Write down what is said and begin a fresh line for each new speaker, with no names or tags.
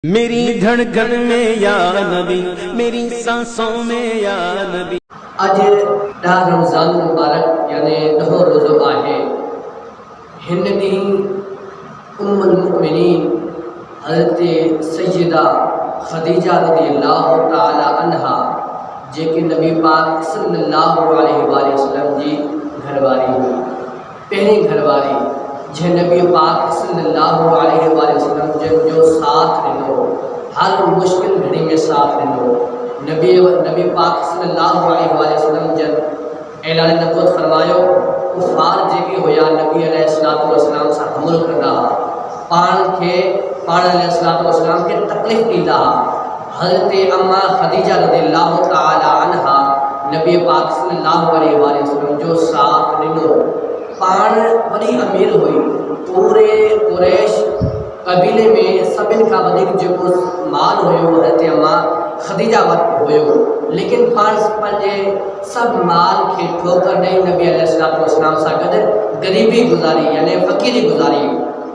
میری دھڑکن میں یا نبی، میری سانسوں میں یا نبی۔
اج ڈا رمضان مبارک یعنی 9 روزہ ہے ہن ڈینہں ام المؤمنین حضرت سیدہ خدیجہ رضی اللہ تعالی عنہا جیکے نبی پاک صلی اللہ علیہ وآلہ وسلم جی گھر واری ہوئی، پہلی گھر واری جن نبی پاک صلی اللہ علیہ وآلہ وسلم جو ساتھ ڈنو، ہر مشکل گھڑی میں ساتھ ڈنو۔ نبی پاک صلی اللہ علیہ وآلہ وسلم جن اعلان نبوت فرمایو، کفار جیکے ہویا نبی علیہ السلام سے حمل کر رہا، پان علیہ السلام کے تکلیف کی رہا۔ حضرت اما خدیجہ رضی اللہ تعالی عنہا نبی پاک صلی اللہ علیہ وآلہ وسلم جو ساتھ ڈنو، پان بڑی امیر ہوئی، پورے قریش قبیلے میں سبن کا ودیک جو مال ہوئے حضرت اما خدیجہ وقت ہوئے، لیکن پانچ پنجے سب مال کے ٹھوکر نہیں نبی علیہ السلام سے گدر غریبی گزاری یعنی فقیری گزاری۔